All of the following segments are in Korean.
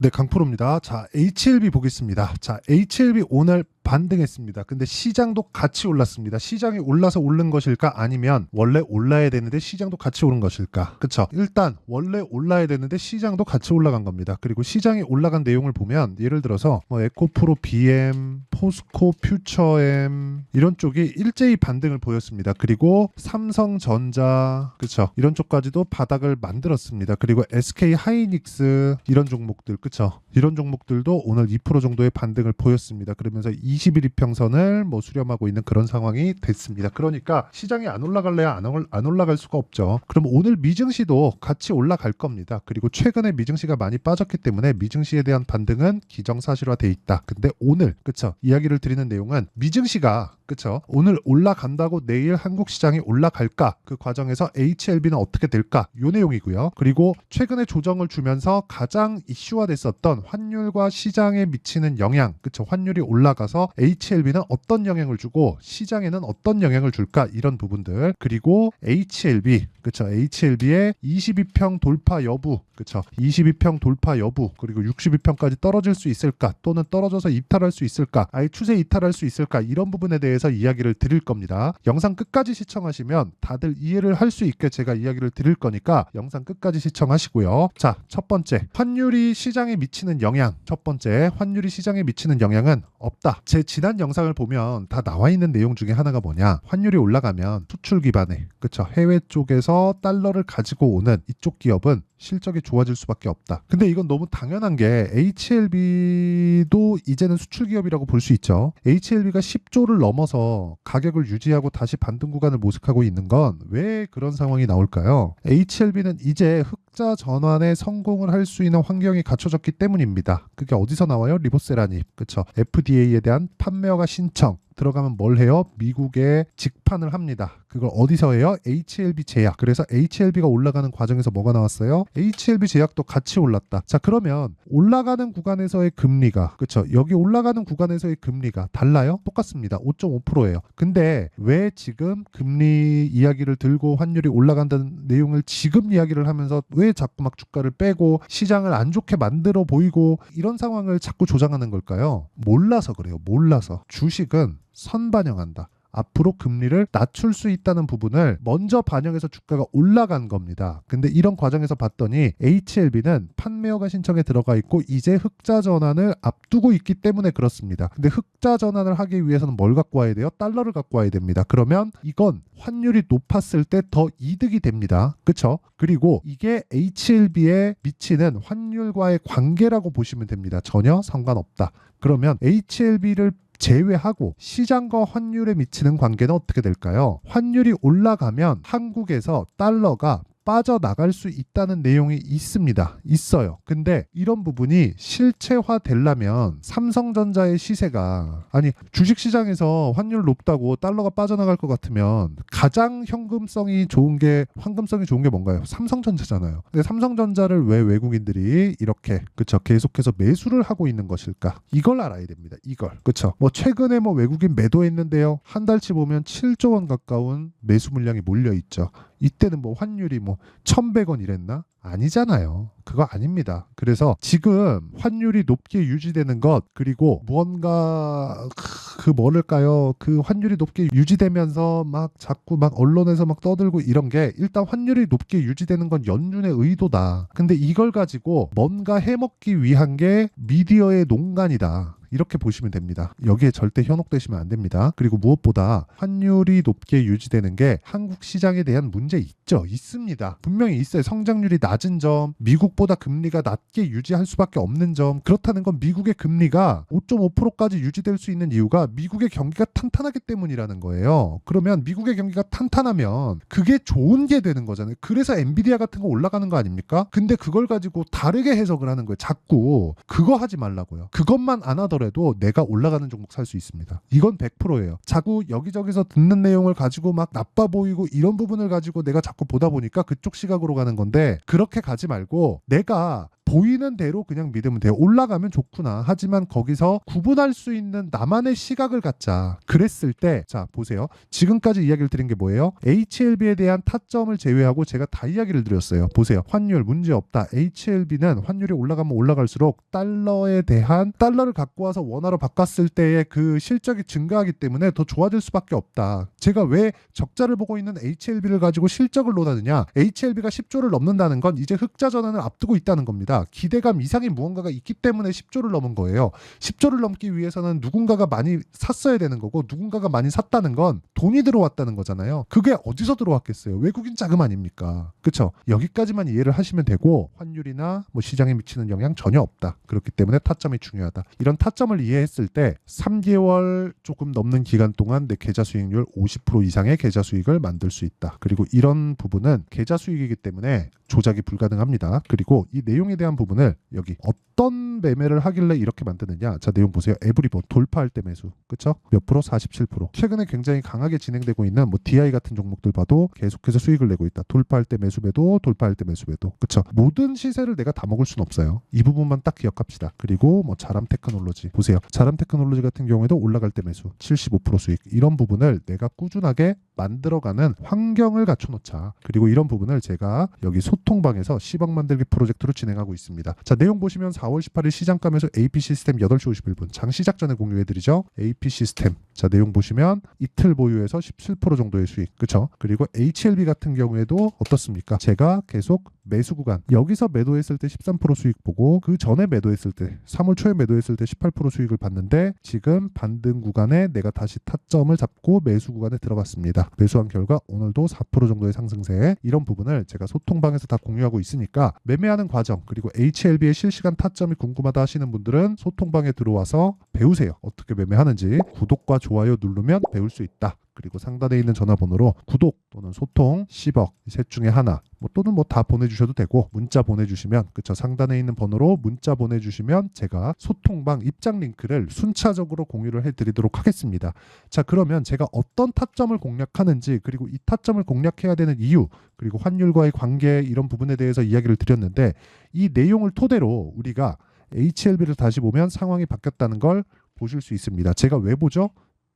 네, 강프로입니다. 자, HLB 보겠습니다. 자, HLB 오늘 반등했습니다. 근데 시장도 같이 올랐습니다. 시장이 올라서 오른 것일까? 아니면 원래 올라야 되는데 시장도 같이 오른 것일까? 그쵸? 일단 원래 올라야 되는데 시장도 같이 올라간 겁니다. 그리고 시장이 올라간 내용을 보면 예를 들어서 뭐 에코프로 BM, 포스코 퓨처엠 이런 쪽이 일제히 반등을 보였습니다. 그리고 삼성전자 그쵸? 이런 쪽까지도 바닥을 만들었습니다. 그리고 SK 하이닉스 이런 종목들 그쵸? 이런 종목들도 오늘 2% 정도의 반등을 보였습니다. 그러면서 20일 이평선을 뭐 수렴하고 있는 그런 상황이 됐습니다. 그러니까 시장이 안 올라갈래야 안 올라갈 수가 없죠. 그럼 오늘 미증시도 같이 올라갈 겁니다. 그리고 최근에 미증시가 많이 빠졌기 때문에 미증시에 대한 반등은 기정사실화돼 있다. 근데 오늘 그쵸? 이야기를 드리는 내용은 미증시가 그쵸? 오늘 올라간다고 내일 한국 시장이 올라갈까? 그 과정에서 HLB는 어떻게 될까? 요 내용이고요. 그리고 최근에 조정을 주면서 가장 이슈화됐었던 환율과 시장에 미치는 영향, 그쵸? 환율이 올라가서 HLB는 어떤 영향을 주고 시장에는 어떤 영향을 줄까? 이런 부분들. 그리고 HLB, 그쵸? HLB의 22평 돌파 여부, 그쵸? 22평 돌파 여부, 그리고 62평까지 떨어질 수 있을까? 또는 떨어져서 이탈할 수 있을까? 아예 추세 이탈할 수 있을까? 이런 부분에 대해서 이야기를 드릴 겁니다. 영상 끝까지 시청하시면 다들 이해를 할 수 있게 제가 이야기를 드릴 거니까 영상 끝까지 시청하시고요. 자, 첫 번째, 환율이 시장에 미치는 영향. 첫 번째, 환율이 시장에 미치는 영향은 없다. 제 지난 영상을 보면 다 나와 있는 내용 중에 하나가 뭐냐? 환율이 올라가면 수출 기반에, 그쵸? 해외 쪽에서 달러를 가지고 오는 이쪽 기업은 실적이 좋아질 수밖에 없다. 근데 이건 너무 당연한 게 HLB도 이제는 수출 기업이라고 볼 수 있죠. HLB가 10조를 넘어서 가격을 유지하고 다시 반등 구간을 모색하고 있는 건 왜 그런 상황이 나올까요? HLB는 이제 흑자 전환에 성공을 할 수 있는 환경이 갖춰졌기 때문입니다. 그게 어디서 나와요? 리보세라님. 그쵸? FDA에 대한 판매허가 신청. 들어가면 뭘 해요? 미국에 직판을 합니다. 그걸 어디서 해요? HLB 제약. 그래서 HLB가 올라가는 과정에서 뭐가 나왔어요? HLB 제약도 같이 올랐다. 자, 그러면 올라가는 구간에서의 금리가 그쵸? 여기 올라가는 구간에서의 금리가 달라요? 똑같습니다. 5.5%예요. 근데 왜 지금 금리 이야기를 들고 환율이 올라간다는 내용을 지금 이야기를 하면서 왜 자꾸 막 주가를 빼고 시장을 안 좋게 만들어 보이고 이런 상황을 자꾸 조장하는 걸까요? 몰라서 그래요. 몰라서. 주식은 선반영한다. 앞으로 금리를 낮출 수 있다는 부분을 먼저 반영해서 주가가 올라간 겁니다. 근데 이런 과정에서 봤더니 HLB는 판매허가 신청에 들어가 있고 이제 흑자 전환을 앞두고 있기 때문에 그렇습니다. 근데 흑자 전환을 하기 위해서는 뭘 갖고 와야 돼요? 달러를 갖고 와야 됩니다. 그러면 이건 환율이 높았을 때 더 이득이 됩니다. 그쵸? 그리고 이게 HLB에 미치는 환율과의 관계라고 보시면 됩니다. 전혀 상관없다. 그러면 HLB를 제외하고 시장과 환율에 미치는 관계는 어떻게 될까요? 환율이 올라가면 한국에서 달러가 빠져나갈 수 있다는 내용이 있어요. 근데 이런 부분이 실체화 되려면 삼성전자의 시세가 아니 주식시장에서 환율 높다고 달러가 빠져나갈 것 같으면 가장 황금성이 좋은 게 뭔가요? 삼성전자잖아요. 근데 삼성전자를 왜 외국인들이 이렇게 그쵸 계속해서 매수를 하고 있는 것일까? 이걸 알아야 됩니다. 이걸 그쵸? 뭐 최근에 뭐 외국인 매도했는데요. 한 달치 보면 7조 원 가까운 매수 물량이 몰려 있죠. 이때는 뭐 환율이 뭐 1,100원 이랬나? 아니잖아요. 그거 아닙니다. 그래서 지금 환율이 높게 유지되는 것 그리고 무언가 뭐랄까요? 그 환율이 높게 유지되면서 막 자꾸 막 언론에서 막 떠들고 이런 게 일단 환율이 높게 유지되는 건 연준의 의도다. 근데 이걸 가지고 뭔가 해먹기 위한 게 미디어의 농간이다. 이렇게 보시면 됩니다. 여기에 절대 현혹되시면 안 됩니다. 그리고 무엇보다 환율이 높게 유지되는 게 한국 시장에 대한 문제 있습니다. 분명히 있어요. 성장률이 낮은 점, 미국보다 금리가 낮게 유지할 수밖에 없는 점. 그렇다는 건 미국의 금리가 5.5%까지 유지될 수 있는 이유가 미국의 경기가 탄탄하기 때문이라는 거예요. 그러면 미국의 경기가 탄탄하면 그게 좋은 게 되는 거잖아요. 그래서 엔비디아 같은 거 올라가는 거 아닙니까? 근데 그걸 가지고 다르게 해석을 하는 거예요. 자꾸 그거 하지 말라고요. 그것만 안 하더라도 내가 올라가는 종목 살 수 있습니다. 이건 100%예요. 자꾸 여기저기서 듣는 내용을 가지고 막 나빠 보이고 이런 부분을 가지고 내가 자꾸 보다 보니까 그쪽 시각으로 가는 건데 그렇게 가지 말고 내가 보이는 대로 그냥 믿으면 돼요. 올라가면 좋구나. 하지만 거기서 구분할 수 있는 나만의 시각을 갖자. 그랬을 때 자 보세요. 지금까지 이야기를 드린 게 뭐예요? HLB에 대한 타점을 제외하고 제가 다 이야기를 드렸어요. 보세요. 환율 문제 없다. HLB는 환율이 올라가면 올라갈수록 달러를 갖고 와서 원화로 바꿨을 때의 그 실적이 증가하기 때문에 더 좋아질 수밖에 없다. 제가 왜 적자를 보고 있는 HLB를 가지고 실적을 논하느냐? HLB가 10조를 넘는다는 건 이제 흑자 전환을 앞두고 있다는 겁니다. 기대감 이상의 무언가가 있기 때문에 10조를 넘은 거예요. 10조를 넘기 위해서는 누군가가 많이 샀어야 되는 거고 누군가가 많이 샀다는 건 돈이 들어왔다는 거잖아요. 그게 어디서 들어왔겠어요? 외국인 자금 아닙니까? 그쵸? 여기까지만 이해를 하시면 되고 환율이나 뭐 시장에 미치는 영향 전혀 없다. 그렇기 때문에 타점이 중요하다. 이런 타점을 이해했을 때 3개월 조금 넘는 기간 동안 내 계좌 수익률 50% 이상의 계좌 수익을 만들 수 있다. 그리고 이런 부분은 계좌 수익이기 때문에 조작이 불가능합니다. 그리고 이 내용에 대한 부분을 여기 어떤 매매를 하길래 이렇게 만드느냐. 자 내용 보세요. 에브리본 돌파할 때 매수. 그쵸? 몇 프로? 47%. 최근에 굉장히 강하게 진행되고 있는 뭐 DI 같은 종목들 봐도 계속해서 수익을 내고 있다. 돌파할 때 매수 매도, 돌파할 때 매수 매도. 그쵸? 모든 시세를 내가 다 먹을 수는 없어요. 이 부분만 딱 기억합시다. 그리고 뭐 자람 테크놀로지 보세요. 자람 테크놀로지 같은 경우에도 올라갈 때 매수 75% 수익. 이런 부분을 내가 꾸준하게 만들어가는 환경을 갖춰놓자. 그리고 이런 부분을 제가 여기 소통방에서 10억 만들기 프로젝트로 진행하고 있습니다. 자 내용 보시면 4월 18일 시장감에서 AP 시스템 8시 51분 장 시작 전에 공유해드리죠. AP 시스템 자 내용 보시면 이틀 보유해서 17% 정도의 수익. 그쵸? 그리고 HLB 같은 경우에도 어떻습니까? 제가 계속 매수 구간 여기서 매도했을 때 13% 수익 보고 그 전에 매도했을 때 3월 초에 매도했을 때 18% 수익을 봤는데 지금 반등 구간에 내가 다시 타점을 잡고 매수 구간에 들어갔습니다. 매수한 결과 오늘도 4% 정도의 상승세. 이런 부분을 제가 소통방에서 다 공유하고 있으니까 매매하는 과정 그리고 HLB의 실시간 타점이 궁금하다 하시는 분들은 소통방에 들어와서 배우세요. 어떻게 매매하는지. 구독과 좋아요 누르면 배울 수 있다. 그리고 상단에 있는 전화번호로 구독 또는 소통 10억 셋 중에 하나 또는 뭐 다 보내주셔도 되고 문자 보내주시면 그쵸 상단에 있는 번호로 문자 보내주시면 제가 소통방 입장 링크를 순차적으로 공유를 해드리도록 하겠습니다. 자 그러면 제가 어떤 타점을 공략하는지 그리고 이 타점을 공략해야 되는 이유 그리고 환율과의 관계 이런 부분에 대해서 이야기를 드렸는데 이 내용을 토대로 우리가 HLB를 다시 보면 상황이 바뀌었다는 걸 보실 수 있습니다. 제가 왜 보죠?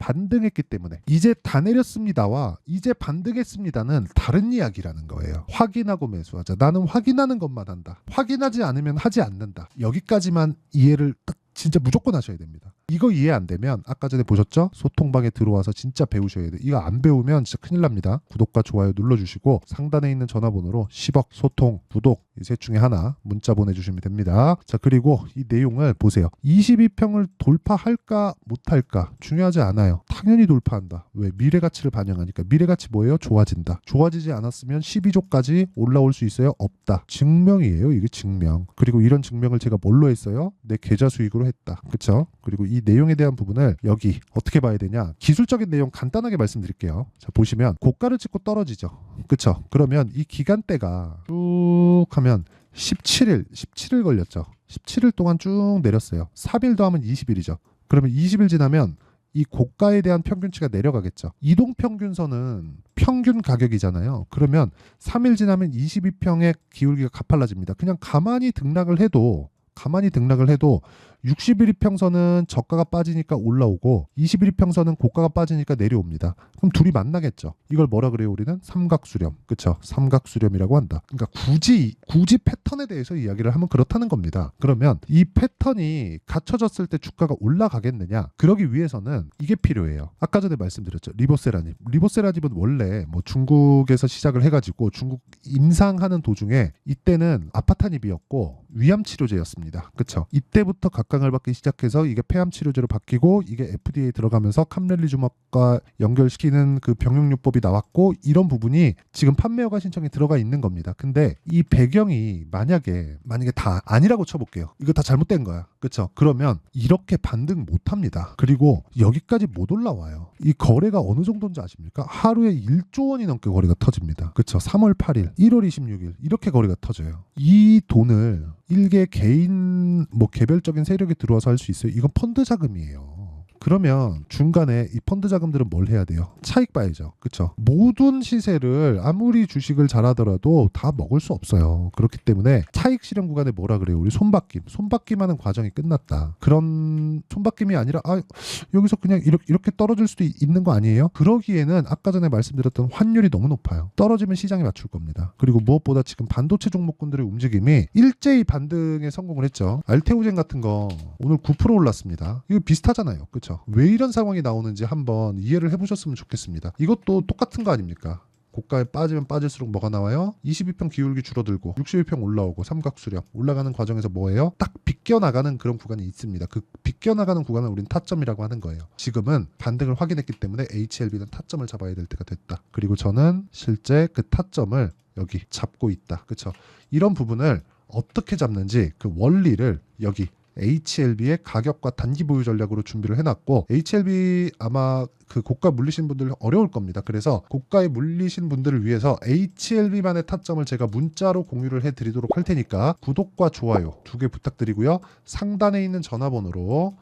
반등했기 때문에. 이제 다 내렸습니다와 이제 반등했습니다는 다른 이야기라는 거예요. 확인하고 매수하자. 나는 확인하는 것만 한다. 확인하지 않으면 하지 않는다. 여기까지만 이해를 딱 진짜 무조건 하셔야 됩니다. 이거 이해 안 되면 아까 전에 보셨죠? 소통방에 들어와서 진짜 배우셔야 돼요. 이거 안 배우면 진짜 큰일 납니다. 구독과 좋아요 눌러주시고 상단에 있는 전화번호로 10억 소통, 구독 이 셋 중에 하나 문자 보내주시면 됩니다. 자 그리고 이 내용을 보세요. 22평을 돌파할까 못할까 중요하지 않아요. 당연히 돌파한다. 왜? 미래가치를 반영하니까. 미래가치 뭐예요? 좋아진다. 좋아지지 않았으면 12조까지 올라올 수 있어요? 없다. 증명이에요. 이게 증명. 그리고 이런 증명을 제가 뭘로 했어요? 내 계좌 수익으로 했다. 그쵸? 그리고 이 내용에 대한 부분을 여기 어떻게 봐야 되냐? 기술적인 내용 간단하게 말씀드릴게요. 자 보시면 고가를 찍고 떨어지죠. 그쵸? 그러면 이 기간대가 쭉 하면 17일 걸렸죠. 17일 동안 쭉 내렸어요. 3일 더하면 20일이죠. 그러면 20일 지나면 이 고가에 대한 평균치가 내려가겠죠. 이동평균선은 평균 가격이잖아요. 그러면 3일 지나면 22평의 기울기가 가팔라집니다. 그냥 가만히 등락을 해도 61이평선은 저가가 빠지니까 올라오고 21이평선은 고가가 빠지니까 내려옵니다. 그럼 둘이 만나겠죠. 이걸 뭐라 그래요? 우리는 삼각수렴. 그쵸? 삼각수렴이라고 한다. 그러니까 굳이 패턴에 대해서 이야기를 하면 그렇다는 겁니다. 그러면 이 패턴이 갖춰졌을 때 주가가 올라가겠느냐? 그러기 위해서는 이게 필요해요. 아까 전에 말씀드렸죠. 리보세라닙. 리보세라닙은 원래 뭐 중국에서 시작을 해가지고 중국 임상하는 도중에 이때는 아파타닙이었고 위암치료제였습니다. 그쵸? 이때부터 각광을 받기 시작해서 이게 폐암치료제로 바뀌고 이게 FDA 들어가면서 캄렐리주막과 연결시키는 그 병용요법이 나왔고 이런 부분이 지금 판매허가 신청이 들어가 있는 겁니다. 근데 이 배경이 만약에 다 아니라고 쳐볼게요. 이거 다 잘못된 거야. 그쵸? 그러면 이렇게 반등 못합니다. 그리고 여기까지 못 올라와요. 이 거래가 어느 정도인지 아십니까? 하루에 1조 원이 넘게 거래가 터집니다. 그쵸? 3월 8일, 1월 26일 이렇게 거래가 터져요. 이 돈을 일개 개인 개별적인 세력이 들어와서 할 수 있어요. 이건 펀드 자금이에요. 그러면 중간에 이 펀드 자금들은 뭘 해야 돼요? 차익 봐야죠. 그쵸? 모든 시세를 아무리 주식을 잘하더라도 다 먹을 수 없어요. 그렇기 때문에 차익 실현 구간에 뭐라 그래요? 우리 손바뀜하는 과정이 끝났다. 그런 손바뀜이 아니라 여기서 그냥 이렇게 떨어질 수도 있는 거 아니에요? 그러기에는 아까 전에 말씀드렸던 환율이 너무 높아요. 떨어지면 시장에 맞출 겁니다. 그리고 무엇보다 지금 반도체 종목군들의 움직임이 일제히 반등에 성공을 했죠. 알테오젠 같은 거 오늘 9% 올랐습니다. 이거 비슷하잖아요. 그렇죠? 왜 이런 상황이 나오는지 한번 이해를 해보셨으면 좋겠습니다. 이것도 똑같은 거 아닙니까? 고가에 빠지면 빠질수록 뭐가 나와요? 22평 기울기 줄어들고 61평 올라오고 삼각수렴 올라가는 과정에서 뭐예요? 딱 비껴나가는 그런 구간이 있습니다. 그 비껴나가는 구간을 우린 타점이라고 하는 거예요. 지금은 반등을 확인했기 때문에 HLB는 타점을 잡아야 될 때가 됐다. 그리고 저는 실제 그 타점을 여기 잡고 있다. 그렇죠? 이런 부분을 어떻게 잡는지 그 원리를 여기 HLB의 가격과 단기 보유 전략으로 준비를 해놨고, HLB 아마 그 고가 물리신 분들 어려울 겁니다. 그래서 고가에 물리신 분들을 위해서 HLB만의 타점을 제가 문자로 공유를 해드리도록 할 테니까 구독과 좋아요 2개 부탁드리고요. 상단에 있는 전화번호로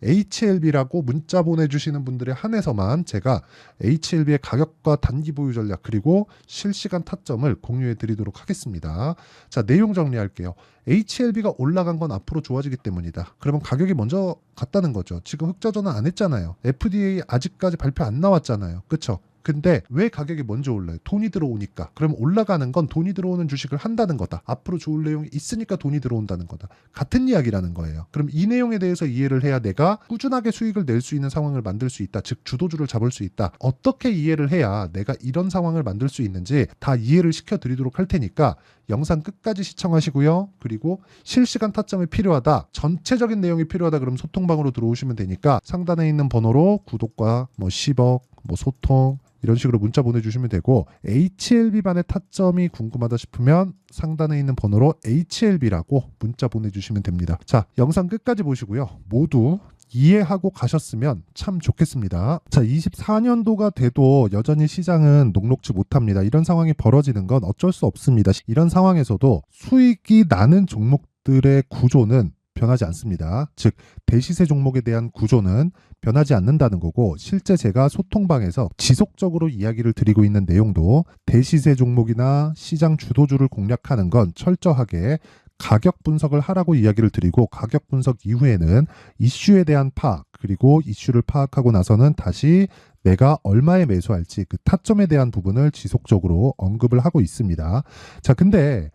HLB라고 문자 보내주시는 분들에 한해서만 제가 HLB의 가격과 단기 보유 전략 그리고 실시간 타점을 공유해 드리도록 하겠습니다. 자, 내용 정리할게요. HLB가 올라간 건 앞으로 좋아지기 때문이다. 그러면 가격이 먼저 갔다는 거죠. 지금 흑자 전환 안 했잖아요. FDA 아직까지 발표 안 나왔잖아요. 그쵸? 근데 왜 가격이 먼저 올라요? 돈이 들어오니까. 그럼 올라가는 건 돈이 들어오는 주식을 한다는 거다. 앞으로 좋을 내용이 있으니까 돈이 들어온다는 거다. 같은 이야기라는 거예요. 그럼 이 내용에 대해서 이해를 해야 내가 꾸준하게 수익을 낼 수 있는 상황을 만들 수 있다. 즉 주도주를 잡을 수 있다. 어떻게 이해를 해야 내가 이런 상황을 만들 수 있는지 다 이해를 시켜드리도록 할 테니까 영상 끝까지 시청하시고요. 그리고 실시간 타점이 필요하다. 전체적인 내용이 필요하다. 그럼 소통방으로 들어오시면 되니까 상단에 있는 번호로 구독과 10억, 소통 이런 식으로 문자 보내주시면 되고, HLB반의 타점이 궁금하다 싶으면 상단에 있는 번호로 HLB라고 문자 보내주시면 됩니다. 자, 영상 끝까지 보시고요. 모두 이해하고 가셨으면 참 좋겠습니다. 자, 24년도가 돼도 여전히 시장은 녹록지 못합니다. 이런 상황이 벌어지는 건 어쩔 수 없습니다. 이런 상황에서도 수익이 나는 종목들의 구조는 변하지 않습니다. 즉 대시세 종목에 대한 구조는 변하지 않는다는 거고, 실제 제가 소통방에서 지속적으로 이야기를 드리고 있는 내용도 대시세 종목이나 시장 주도주를 공략하는 건 철저하게 가격 분석을 하라고 이야기를 드리고, 가격 분석 이후에는 이슈에 대한 파악, 그리고 이슈를 파악하고 나서는 다시 내가 얼마에 매수할지 그 타점에 대한 부분을 지속적으로 언급을 하고 있습니다. 자, 근데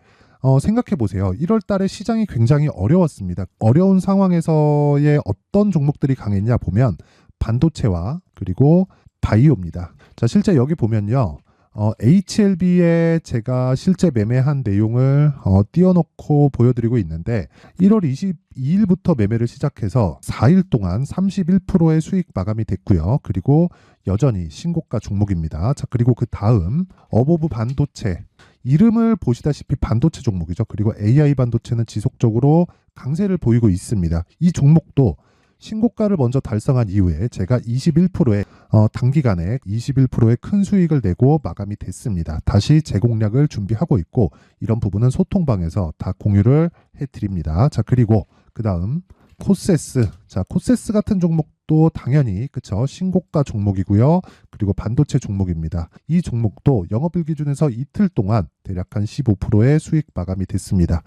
생각해 보세요. 1월 달에 시장이 굉장히 어려웠습니다. 어려운 상황에서의 어떤 종목들이 강했냐 보면 반도체와 그리고 바이오입니다. 자, 실제 여기 보면요. HLB에 제가 실제 매매한 내용을 띄워놓고 보여드리고 있는데, 1월 22일부터 매매를 시작해서 4일 동안 31%의 수익 마감이 됐고요. 그리고 여전히 신고가 종목입니다. 자, 그리고 그 다음 어보브 반도체, 이름을 보시다시피 반도체 종목이죠. 그리고 AI 반도체는 지속적으로 강세를 보이고 있습니다. 이 종목도 신고가를 먼저 달성한 이후에 제가 21%의 단기간에 21%의 큰 수익을 내고 마감이 됐습니다. 다시 재공략을 준비하고 있고, 이런 부분은 소통방에서 다 공유를 해드립니다. 자, 그리고 그 다음 코세스. 자, 코세스 같은 종목도 당연히 그쵸, 신고가 종목이고요. 그리고 반도체 종목입니다. 이 종목도 영업일 기준에서 이틀 동안 대략 한 15%의 수익 마감이 됐습니다.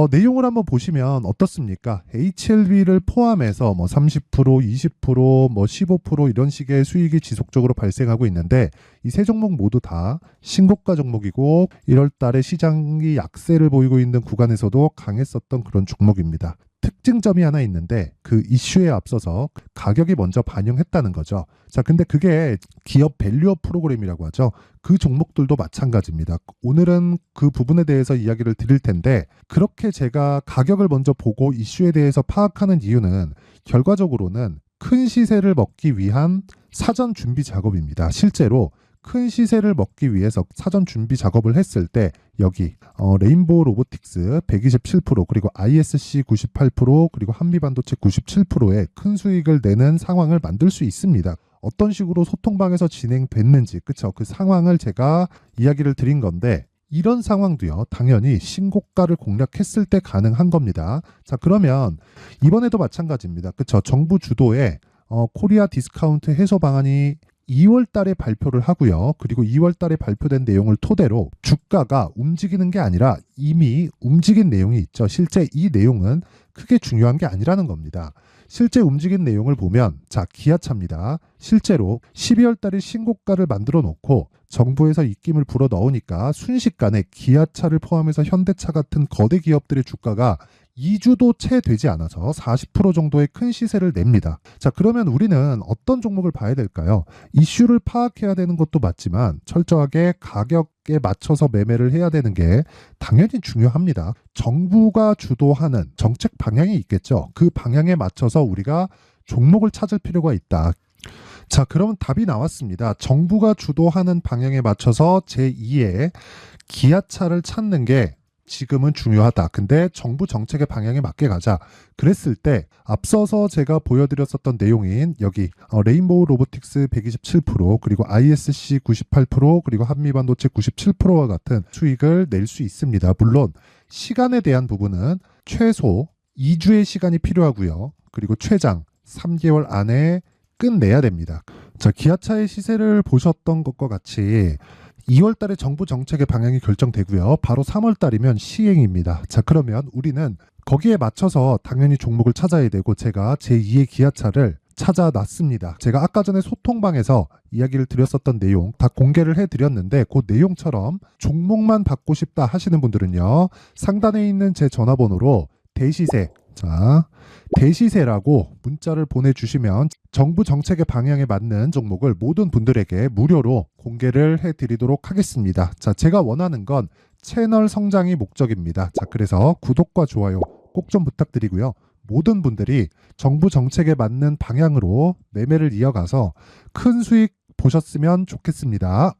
내용을 한번 보시면 어떻습니까? HLB를 포함해서 30%, 20%, 15% 이런 식의 수익이 지속적으로 발생하고 있는데, 이 세 종목 모두 다 신고가 종목이고 1월 달에 시장이 약세를 보이고 있는 구간에서도 강했었던 그런 종목입니다. 특징점이 하나 있는데, 그 이슈에 앞서서 가격이 먼저 반영했다는 거죠. 자, 근데 그게 기업 밸류업 프로그램이라고 하죠. 그 종목들도 마찬가지입니다. 오늘은 그 부분에 대해서 이야기를 드릴 텐데, 그렇게 제가 가격을 먼저 보고 이슈에 대해서 파악하는 이유는 결과적으로는 큰 시세를 먹기 위한 사전 준비 작업입니다. 실제로 큰 시세를 먹기 위해서 사전 준비 작업을 했을 때 여기 레인보우 로보틱스 127%, 그리고 ISC 98%, 그리고 한미반도체 97%의 큰 수익을 내는 상황을 만들 수 있습니다. 어떤 식으로 소통방에서 진행됐는지, 그쵸? 그 상황을 제가 이야기를 드린 건데, 이런 상황도요, 당연히 신고가를 공략했을 때 가능한 겁니다. 자, 그러면 이번에도 마찬가지입니다. 그쵸? 정부 주도의 코리아 디스카운트 해소 방안이 2월 달에 발표를 하고요. 그리고 2월 달에 발표된 내용을 토대로 주가가 움직이는 게 아니라 이미 움직인 내용이 있죠. 실제 이 내용은 크게 중요한 게 아니라는 겁니다. 실제 움직인 내용을 보면, 자, 기아차입니다. 실제로 12월 달에 신고가를 만들어 놓고 정부에서 입김을 불어 넣으니까 순식간에 기아차를 포함해서 현대차 같은 거대 기업들의 주가가 2주도 채 되지 않아서 40% 정도의 큰 시세를 냅니다. 자, 그러면 우리는 어떤 종목을 봐야 될까요? 이슈를 파악해야 되는 것도 맞지만 철저하게 가격에 맞춰서 매매를 해야 되는 게 당연히 중요합니다. 정부가 주도하는 정책 방향이 있겠죠. 그 방향에 맞춰서 우리가 종목을 찾을 필요가 있다. 자, 그러면 답이 나왔습니다. 정부가 주도하는 방향에 맞춰서 제2의 기아차를 찾는 게 지금은 중요하다. 근데 정부 정책의 방향에 맞게 가자. 그랬을 때 앞서서 제가 보여드렸었던 내용인 여기 레인보우 로보틱스 127% 그리고 ISC 98% 그리고 한미반도체 97%와 같은 수익을 낼 수 있습니다. 물론 시간에 대한 부분은 최소 2주의 시간이 필요하고요. 그리고 최장 3개월 안에 끝내야 됩니다. 자, 기아차의 시세를 보셨던 것과 같이 2월 달에 정부 정책의 방향이 결정되고요. 바로 3월 달이면 시행입니다. 자, 그러면 우리는 거기에 맞춰서 당연히 종목을 찾아야 되고 제가 제2의 기아차를 찾아놨습니다. 제가 아까 전에 소통방에서 이야기를 드렸었던 내용 다 공개를 해드렸는데 그 내용처럼 종목만 받고 싶다 하시는 분들은요. 상단에 있는 제 전화번호로 대시세, 자, 대시세라고 문자를 보내주시면 정부 정책의 방향에 맞는 종목을 모든 분들에게 무료로 공개를 해드리도록 하겠습니다. 자, 제가 원하는 건 채널 성장이 목적입니다. 자, 그래서 구독과 좋아요 꼭 좀 부탁드리고요. 모든 분들이 정부 정책에 맞는 방향으로 매매를 이어가서 큰 수익 보셨으면 좋겠습니다.